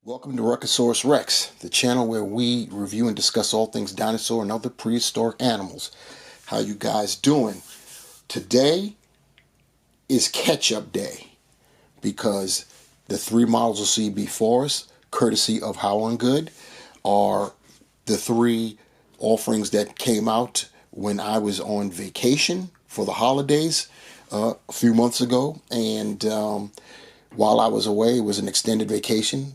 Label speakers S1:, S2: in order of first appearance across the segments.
S1: Welcome to Ruckosaurus Rex, the channel where we review and discuss all things dinosaur and other prehistoric animals. How you guys doing? Today is catch-up day because the three models you'll see before us, courtesy of Haolong-Good, are the three offerings that came out when I was on vacation for the holidays a few months ago. And while I was away, it was an extended vacation.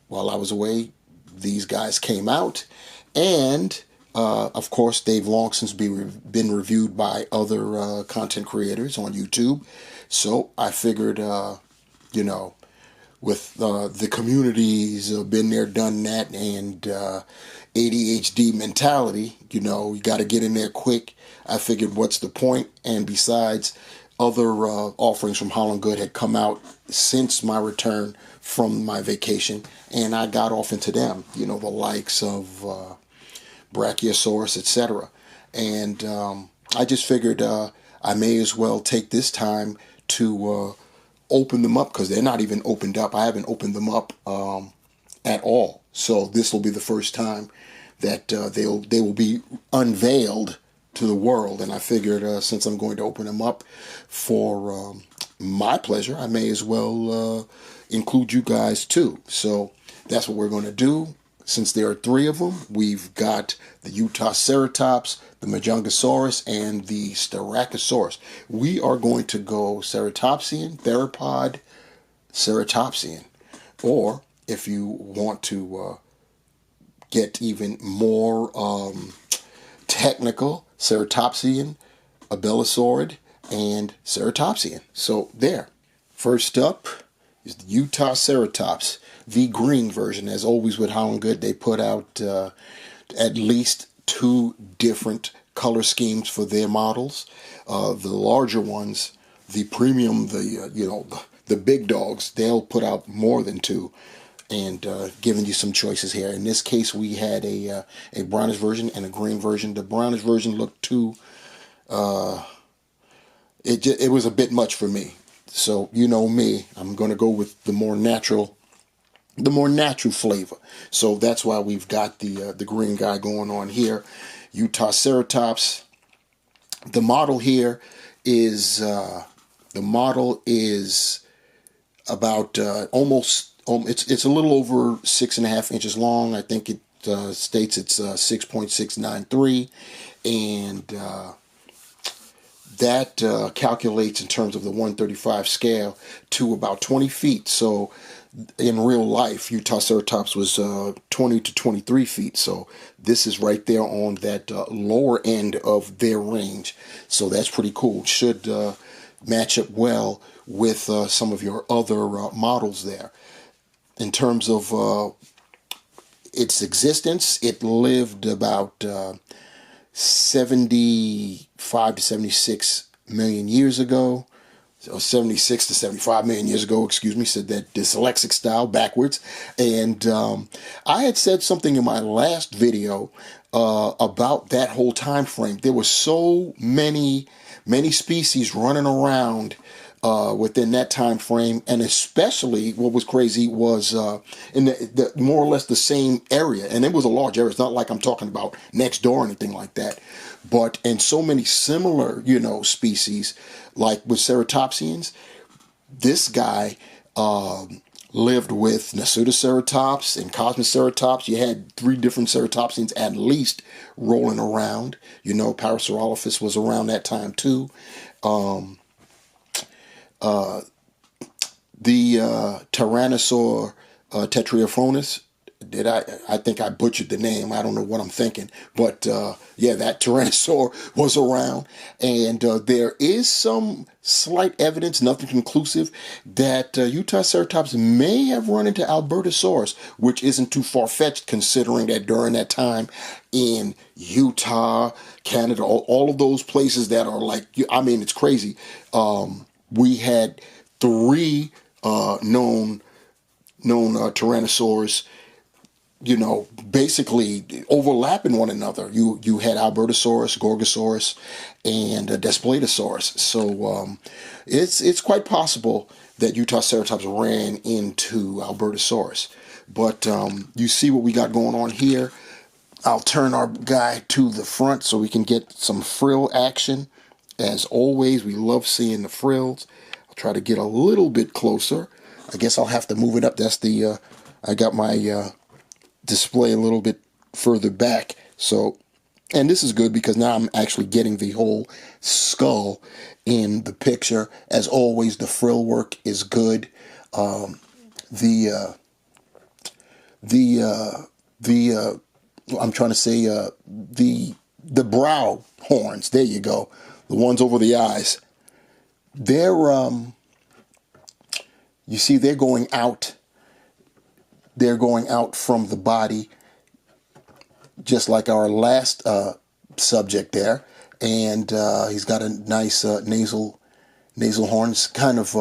S1: While I was away, these guys came out, and of course, they've long since been reviewed by other content creators on YouTube. So I figured, with the communities been there, done that, and ADHD mentality, you got to get in there quick. I figured, what's the point? And besides, other offerings from Haolong-Good had come out since my return from my vacation, and I got off into them, the likes of Brachiosaurus, etc. And I just figured I may as well take this time to open them up, because they're not even opened up. I haven't opened them up at all. So this will be the first time that they will be unveiled to the world, and I figured since I'm going to open them up for my pleasure, I may as well include you guys too. So that's what we're going to do. Since there are three of them, we've got the Utahceratops, the Majungasaurus, and the Styracosaurus. We are going to go ceratopsian, theropod, ceratopsian, or if you want to get even more technical, ceratopsian, abelosaurid, and ceratopsian. So there. First up is the Utahceratops, the green version. As always with Haolong-Good, they put out at least two different color schemes for their models. The larger ones, the premium, the big dogs, they'll put out more than two, and giving you some choices here. In this case, we had a brownish version and a green version. The brownish version looked too, it was a bit much for me. So you know me, I'm going to go with the more natural flavor. So that's why we've got the green guy going on here. Utahceratops. The model here is about almost. It's a little over 6.5 inches long. I think it states it's 6.693, and that calculates in terms of the 135 scale to about 20 feet. So in real life, Utahceratops was 20 to 23 feet. So this is right there on that lower end of their range. So that's pretty cool. Should match up well with some of your other models there. In terms of its existence, it lived about 75 to 76 million years ago, or 76 to 75 million years ago, excuse me, said that dyslexic style backwards. And I had said something in my last video about that whole time frame. There were so many species running around within that time frame, and especially what was crazy was in the more or less the same area, and it was a large area. It's not like I'm talking about next door or anything like that, but in so many similar species, like with ceratopsians, this guy lived with Utahceratops and Cosmoceratops. You had three different ceratopsians at least rolling around. Parasaurolophus was around that time too. The Tyrannosaur tetriophonus, I think I butchered the name. I don't know what I'm thinking, but yeah, that Tyrannosaur was around, and there is some slight evidence, nothing conclusive, that Utahceratops may have run into Albertosaurus, which isn't too far-fetched considering that during that time in Utah, Canada, all of those places that are like, I mean, it's crazy. We had three known Tyrannosaurs, basically overlapping one another. You had Albertosaurus, Gorgosaurus, and Daspletosaurus. So it's quite possible that Utahceratops ran into Albertosaurus. But you see what we got going on here. I'll turn our guy to the front so we can get some frill action. As always, we love seeing the frills. I'll try to get a little bit closer. I guess I'll have to move it up. That's the, I got my display a little bit further back. So, and this is good because now I'm actually getting the whole skull in the picture. As always, the frill work is good. I'm trying to say the brow horns. There you go, the ones over the eyes. They're you see, they're going out. They're going out from the body, just like our last subject there. And he's got a nice nasal horns, kind of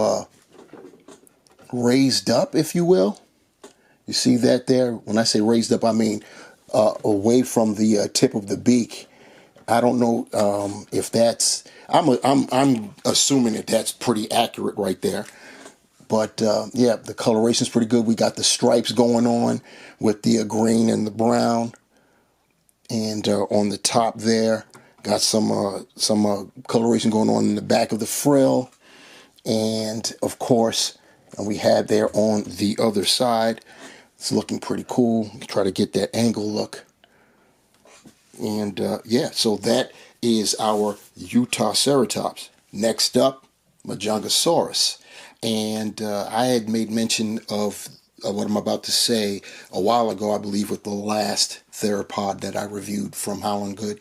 S1: raised up, if you will. You see that there? When I say raised up, I mean away from the tip of the beak. I don't know if that's. I'm assuming that that's pretty accurate right there. But yeah, the coloration's pretty good. We got the stripes going on with the green and the brown, and on the top there, got some coloration going on in the back of the frill, and of course, we had there on the other side. It's looking pretty cool. Try to get that angle look. And yeah, so that is our Utahceratops. Next up, Majungasaurus. And I had made mention of what I'm about to say a while ago, I believe, with the last theropod that I reviewed from Haolonggood.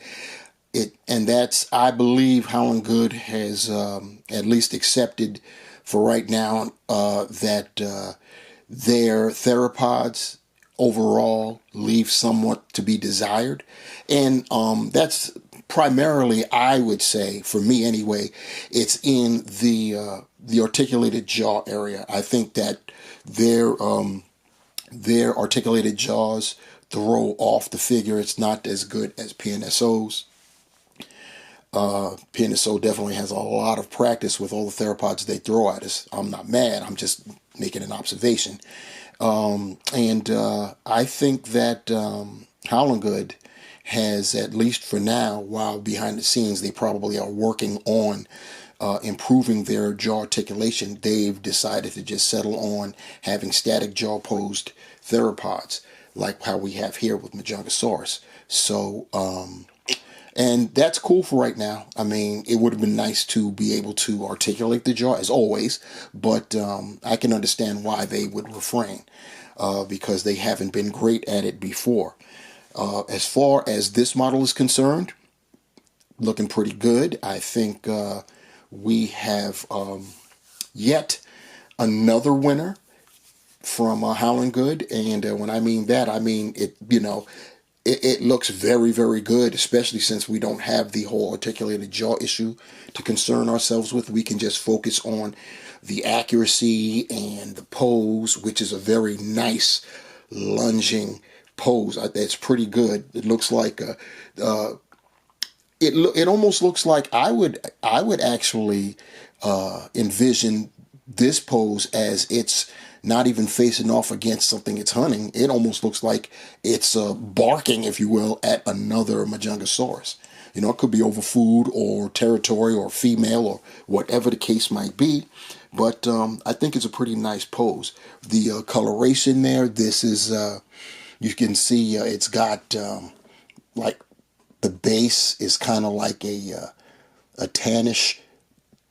S1: And that's, I believe, Haolonggood has at least accepted for right now that their theropods overall leave somewhat to be desired. And that's primarily, I would say, for me anyway, it's in the articulated jaw area. I think that their articulated jaws throw off the figure. It's not as good as PNSO's. PNSO definitely has a lot of practice with all the theropods they throw at us. I'm not mad. I'm just making an observation. And I think that Haolonggood has, at least for now, while behind the scenes they probably are working on improving their jaw articulation, they've decided to just settle on having static jaw posed theropods, like how we have here with Majungasaurus. So, and that's cool for right now. I mean, it would have been nice to be able to articulate the jaw, as always, but I can understand why they would refrain, because they haven't been great at it before. As far as this model is concerned, looking pretty good. I think we have yet another winner from Haolonggood, and when I mean that, I mean it. You know, it looks very, very good, especially since we don't have the whole articulated jaw issue to concern ourselves with. We can just focus on the accuracy and the pose, which is a very nice lunging pose. It's pretty good. It looks like it almost looks like I would actually envision this pose as it's not even facing off against something it's hunting. It almost looks like it's barking, if you will, at another Majungasaurus. You know, it could be over food or territory or female or whatever the case might be. But I think it's a pretty nice pose. The coloration there, this is, you can see it's got like the base is kind of like a tannish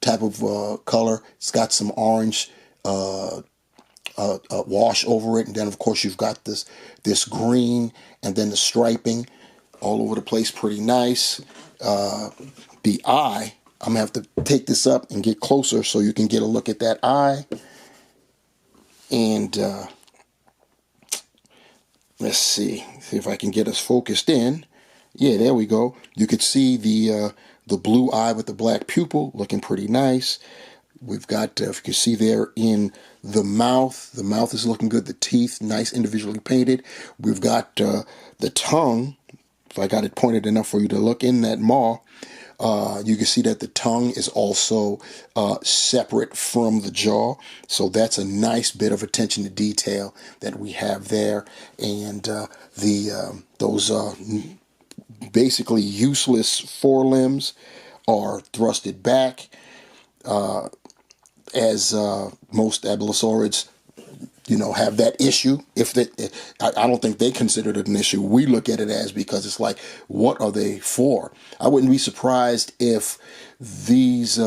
S1: type of color. It's got some orange wash over it, and then of course you've got this green, and then the striping all over the place. Pretty nice. The eye, I'm gonna have to take this up and get closer so you can get a look at that eye. And let's see if I can get us focused in. Yeah, there we go. You could see the blue eye with the black pupil, looking pretty nice. We've got, if you can see there, in the mouth is looking good. The teeth, nice, individually painted. We've got the tongue, if I got it pointed enough for you to look in that maw. You can see that the tongue is also separate from the jaw. So that's a nice bit of attention to detail that we have there. And those basically useless forelimbs are thrusted back, as most abelisaurids, have that issue. I don't think they consider it an issue. We look at it as, because it's like, what are they for? I wouldn't be surprised if this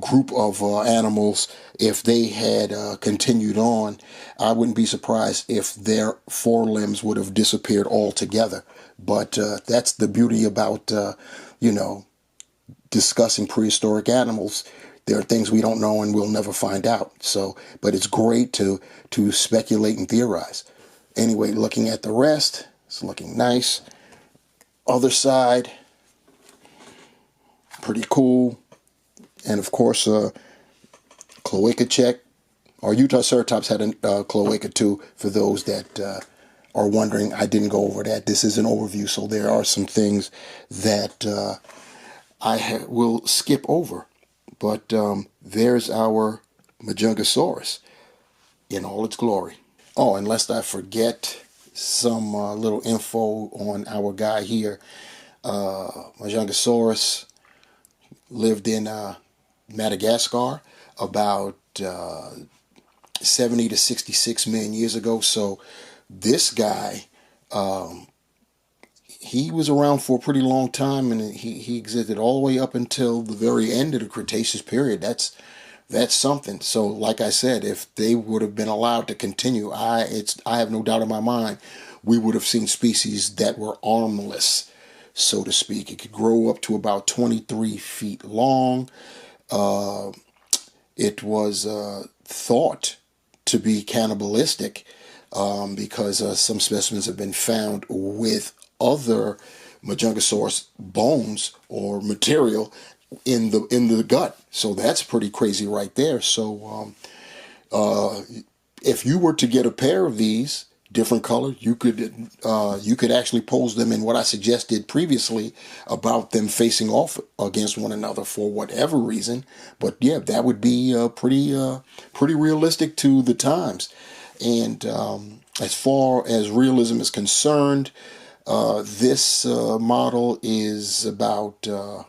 S1: group of animals, if they had continued on, I wouldn't be surprised if their forelimbs would have disappeared altogether. But that's the beauty about discussing prehistoric animals. There are things we don't know and we'll never find out. So, but it's great to speculate and theorize. Anyway, looking at the rest, it's looking nice. Other side, pretty cool. And of course, cloaca check. Our Utahceratops had a cloaca too, for those that are wondering. I didn't go over that. This is an overview, so there are some things that I will skip over. But there's our Majungasaurus in all its glory. Oh, and lest I forget some little info on our guy here. Majungasaurus lived in Madagascar about 70 to 66 million years ago. So this guy, he was around for a pretty long time, and he existed all the way up until the very end of the Cretaceous period. That's something. So, like I said, if they would have been allowed to continue, I have no doubt in my mind, we would have seen species that were armless, so to speak. It could grow up to about 23 feet long. It was thought to be cannibalistic, because some specimens have been found with other Majungasaurus bones or material in the gut. So that's pretty crazy right there. So if you were to get a pair of these different colors, you could actually pose them in what I suggested previously about them facing off against one another for whatever reason. But yeah, that would be pretty realistic to the times. And as far as realism is concerned, this model is about a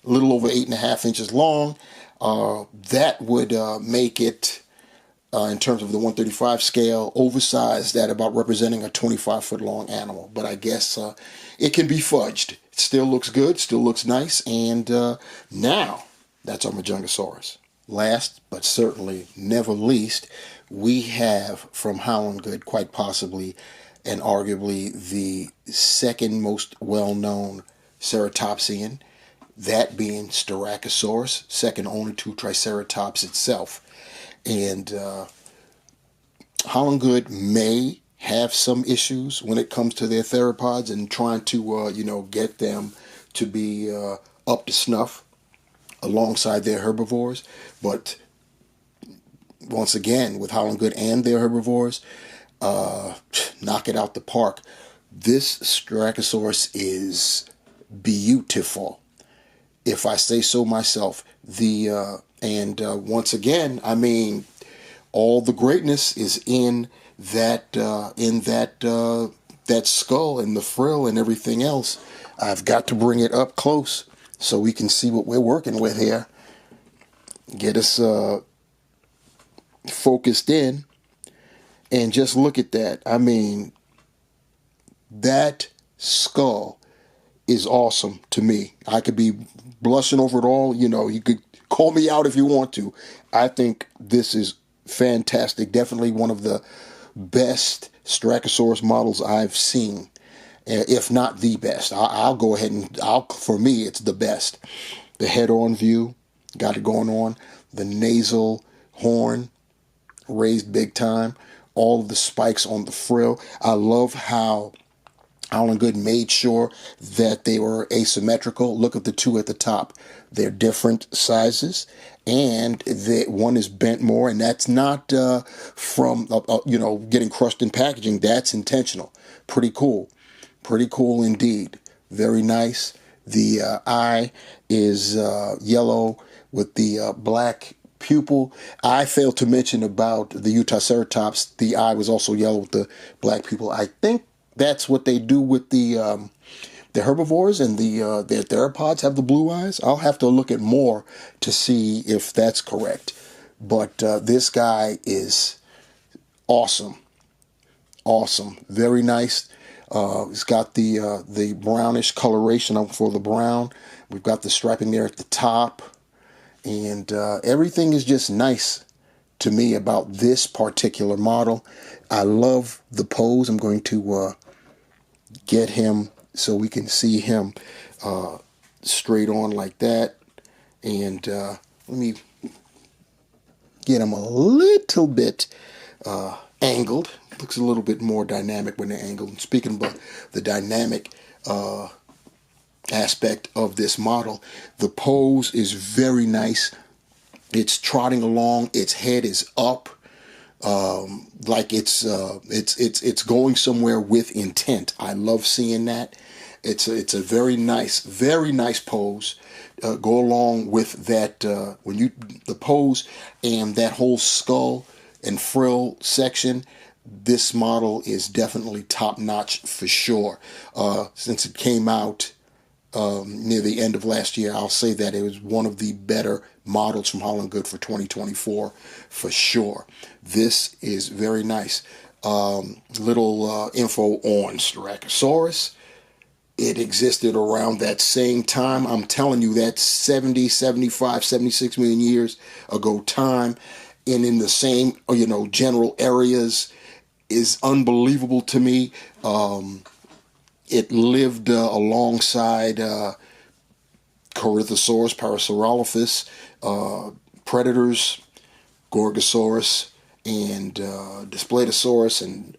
S1: little over 8.5 inches long. That would make it, in terms of the 135 scale, oversized at about representing a 25-foot long animal. But I guess it can be fudged. It still looks good, still looks nice. And now, that's our Majungasaurus. Last, but certainly never least, we have from Haolong-Good, quite possibly and arguably the second most well-known ceratopsian, that being Styracosaurus, second only to Triceratops itself. And Haolong-Good may have some issues when it comes to their theropods and trying to, get them to be up to snuff alongside their herbivores. But once again, with Haolong-Good and their herbivores, knock it out the park. This Styracosaurus is beautiful, if I say so myself. Once again, I mean, all the greatness is in that skull and the frill and everything else. I've got to bring it up close so we can see what we're working with here. Get us focused in. And just look at that. I mean, that skull is awesome to me. I could be blushing over it all. You could call me out if you want to. I think this is fantastic. Definitely one of the best Styracosaurus models I've seen, if not the best. I'll go ahead and for me, it's the best. The head-on view, got it going on. The nasal horn, raised big time. All of the spikes on the frill. I love how Haolong-Good made sure that they were asymmetrical. Look at the two at the top. They're different sizes, and one is bent more, and that's not from getting crushed in packaging. That's intentional. Pretty cool. Pretty cool indeed. very nice. The eye is yellow with the black pupil. I failed to mention about the Utahceratops. The eye was also yellow with the black pupil. I think that's what they do with the herbivores, and their theropods have the blue eyes. I'll have to look at more to see if that's correct. But this guy is awesome. Awesome. Very nice. It's got the brownish coloration for the brown. We've got the striping there at the top. And everything is just nice to me about this particular model. I love the pose. I'm going to get him so we can see him straight on like that. And let me get him a little bit angled. Looks a little bit more dynamic when they're angled. And speaking about the dynamic aspect of this model, the pose is very nice. It's trotting along. Its head is up, like it's going somewhere with intent. I love seeing that. It's a very nice pose. Go along with that the pose and that whole skull and frill section. This model is definitely top notch for sure. Since it came out near the end of last year, I'll say that it was one of the better models from Haolong-Good for 2024 for sure. This is very nice. Little info on Styracosaurus. It existed around that same time. I'm telling you, that 70, 75, 76 million years ago time, and in the same, general areas, is unbelievable to me. It lived alongside Corythosaurus, Parasaurolophus, predators, Gorgosaurus, and Displetosaurus, and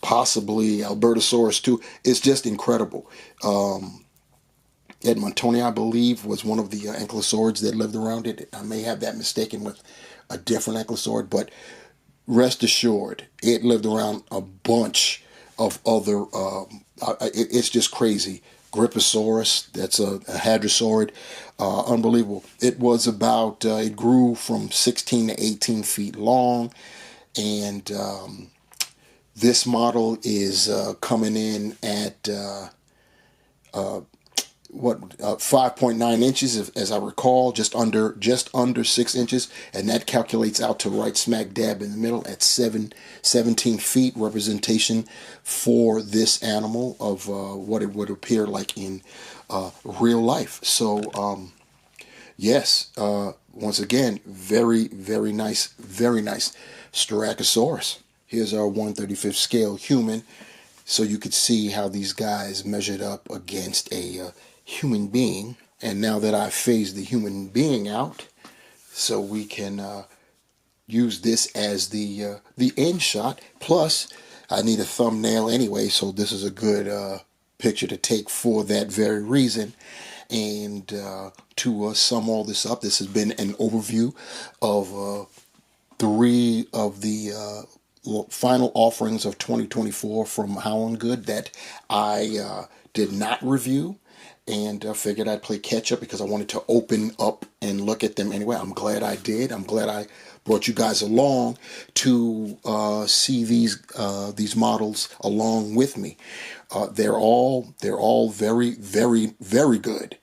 S1: possibly Albertosaurus too. It's just incredible. Edmontoni, I believe, was one of the ankylosaurids that lived around it. I may have that mistaken with a different ankylosaurid, but rest assured, it lived around a bunch of other, it's just crazy. Griposaurus, that's a hadrosaurid, unbelievable. It was about, it grew from 16 to 18 feet long, and this model is coming in at 5.9 inches, as I recall, just under 6 inches, and that calculates out to right smack dab in the middle at 17 feet, representation for this animal of what it would appear like in real life. So yes, once again, very nice Styracosaurus. Here's our 1/35 scale human, so you could see how these guys measured up against a human being. And now that I've phased the human being out, so we can use this as the end shot. Plus, I need a thumbnail anyway, so this is a good picture to take for that very reason. And to sum all this up, this has been an overview of 3 of the final offerings of 2024 from Haolong-Good that I did not review, and figured I'd play catch up because I wanted to open up and look at them anyway. I'm glad I did. I'm glad I brought you guys along to see these models along with me. They're all very good.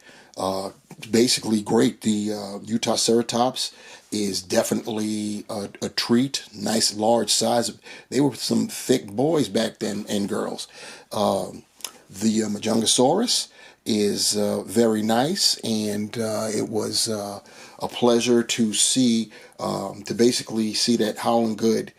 S1: Basically great. The Utahceratops is definitely a treat. Nice large size. They were some thick boys back then, and girls. The Majungasaurus is very nice, and it was a pleasure to see, to basically see that Haolong-Good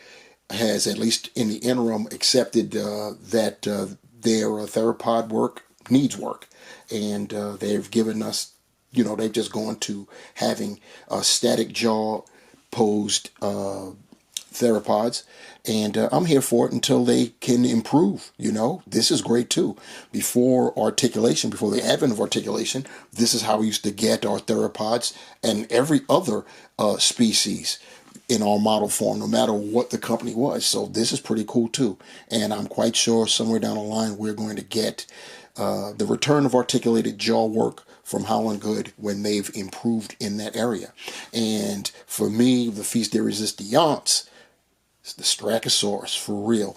S1: has, at least in the interim, accepted that their theropod work needs work, and they've given us, they've just gone to having static jaw posed theropods, and I'm here for it until they can improve. This is great too. Before the advent of articulation, this is how we used to get our theropods and every other species in our model form, no matter what the company was. So this is pretty cool too, and I'm quite sure somewhere down the line we're going to get the return of articulated jaw work from Haolong-Good when they've improved in that area. And for me, the Fils de Resistance, it's the Styracosaurus, for real.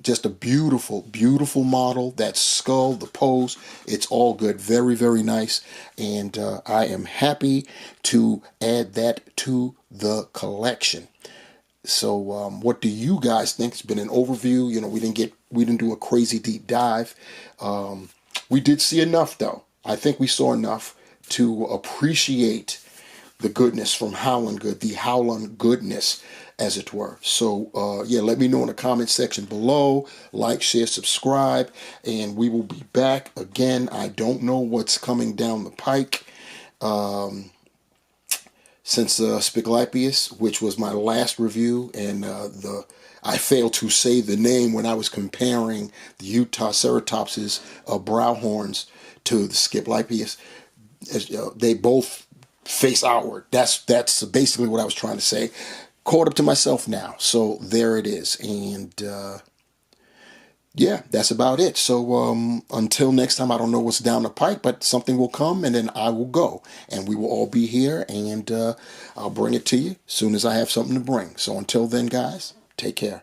S1: Just a beautiful, beautiful model. That skull, the pose, it's all good. Very, very nice. And I am happy to add that to the collection. So what do you guys think? It's been an overview. You know, we didn't do a crazy deep dive. We did see enough, though. I think we saw enough to appreciate the goodness from Haolong-Good, the Haolong-Goodness, as it were. So, yeah, let me know in the comment section below. Like, share, subscribe, and we will be back again. I don't know what's coming down the pike. Since Spiculapius, which was my last review, and I failed to say the name when I was comparing the Utahceratops' brow horns to the Spiculapius. They both face outward. That's basically what I was trying to say. Caught up to myself now, so there it is. And yeah, that's about it. So until next time, I don't know what's down the pike, but something will come, and then I will go, and we will all be here, and I'll bring it to you as soon as I have something to bring. So until then, guys, take care.